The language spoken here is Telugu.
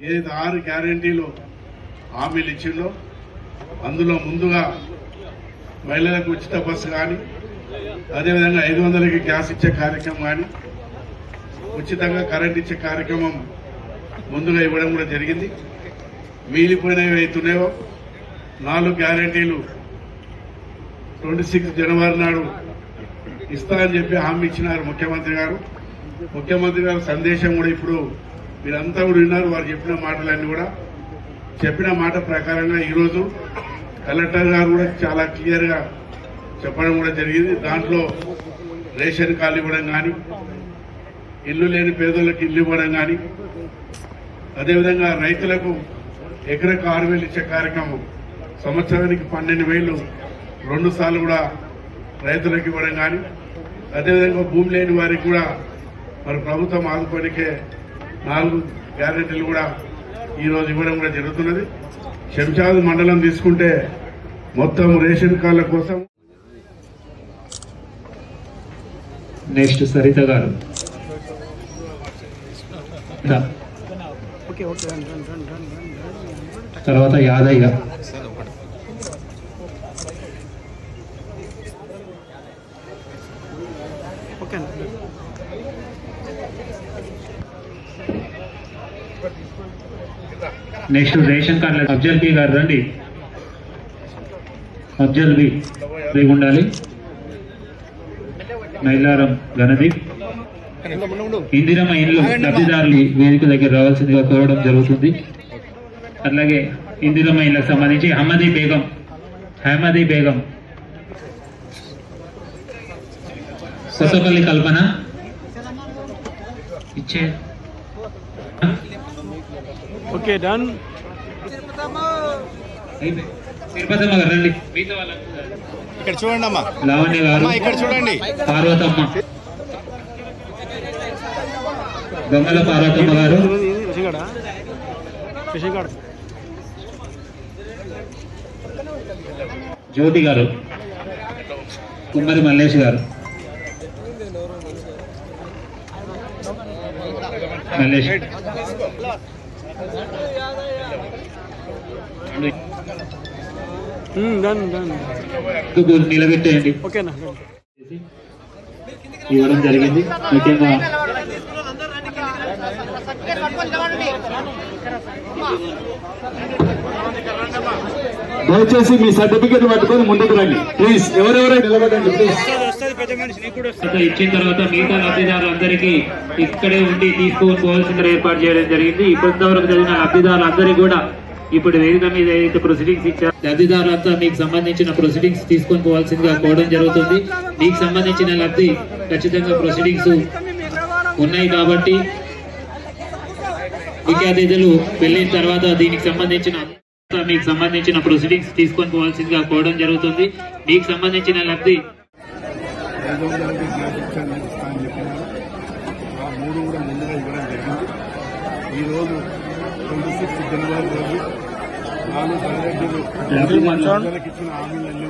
ఏదైతే 6 గ్యారెంటీలు హామీలు ఇచ్చిందో అందులో ముందుగా మహిళలకు ఉచిత బస్సు కానీ, అదేవిధంగా 500కి గ్యాస్ ఇచ్చే కార్యక్రమం కానీ, ఉచితంగా కరెంట్ ఇచ్చే కార్యక్రమం ముందుగా ఇవ్వడం కూడా జరిగింది. మిగిలిపోయినవి అవుతున్నాయో 4 గ్యారెంటీలు 26 జనవరి నాడు ఇస్తారని చెప్పి హామీ ఇచ్చినారు ముఖ్యమంత్రి గారు. ముఖ్యమంత్రి గారి సందేశం కూడా ఇప్పుడు మీరంతా కూడా విన్నారు. వారు చెప్పిన మాటలన్నీ కూడా చెప్పిన మాట ప్రకారంగా ఈరోజు కలెక్టర్ గారు కూడా చాలా క్లియర్ గా చెప్పడం కూడా జరిగింది. దాంట్లో రేషన్ కార్డు ఇవ్వడం కానీ, ఇల్లు లేని పేదలకు ఇల్లు ఇవ్వడం కానీ, అదేవిధంగా రైతులకు ఎకరకు 6,000 ఇచ్చే కార్యక్రమం, సంవత్సరానికి 12,000 2 సార్లు కూడా రైతులకు ఇవ్వడం కానీ, అదేవిధంగా భూమి లేని వారికి కూడా మరి ప్రభుత్వం ఆదుకోనికే 4 గ్యారెంటీలు కూడా ఈరోజు ఇవ్వడం కూడా జరుగుతున్నది. శంషాబాద్ మండలం తీసుకుంటే మొత్తం రేషన్ కార్డుల కోసం నెక్స్ట్ సరిత గారు, తర్వాత Yadaiah, next ration card Afzal Bi గారు రండి. అఫ్జల్ బి ఉండాలి. మైలారం గణదీప్, ఇందిరమ్మ ఇండ్లు లబ్ధిదారులు వేదిక దగ్గర రావాల్సిందిగా కోరడం జరుగుతుంది. అట్లాగే ఇందిరమ్మ ఇండ్లకు సంబంధించి అహ్మదీ బేగం, కొత్తపల్లి కల్పన ఇచ్చే ఓకే డన్. తిరుపతమ్మ గారు రండి. ఇక్కడ చూడండి అమ్మా. లావణ్య గారు, ఇక్కడ చూడండి. పార్వతమ్మ, గంగల పార్వతమ్మ గారు, జ్యోతి గారు, కుమ్మరి మల్లేష్ గారు, మల్లేష్ నిలబెట్టేయండి. ఇవ్వడం జరిగింది. ముఖ్యంగా దయచేసి మీ సర్టిఫికేట్ పట్టుకొని ముందుకు రండి ప్లీజ్. ఎవరెవరైనా నిలబడండి ప్లీజ్. ఇచ్చిన తర్వాత మిగతా లబ్ధిదారులందరికీ ఇక్కడే ఉండి తీసుకోవాల్సిన ఏర్పాటు చేయడం జరిగింది. ఇప్పటివరకు చదివిన లబ్ధిదారులందరికీ కూడా ఇప్పుడు వేదిక మీద ఏదైతే ప్రొసీడింగ్స్ ఇచ్చారు, లబ్ధిదారులంతా మీకు సంబంధించిన ప్రొసీడింగ్స్ తీసుకొని పోవాల్సిందిగా కోవడం జరుగుతుంది. మీకు సంబంధించిన లబ్ధి ఖచ్చితంగా ప్రొసీడింగ్స్ ఉన్నాయి కాబట్టి విద్యార్థులు వెళ్ళిన తర్వాత దీనికి సంబంధించిన ప్రొసీడింగ్స్ తీసుకొని పోవాల్సిందిగా కోవడం జరుగుతుంది. మీకు సంబంధించిన లబ్ధి 500కి గ్యాస్ ఇస్తాను చెప్పినారు. ఆ 3 కూడా ముందుగా ఇవ్వడం జరిగింది. ఈరోజు 26 జనవరి రోజు 4 గ్యారెంటీలు ఇచ్చిన హామీలన్నీ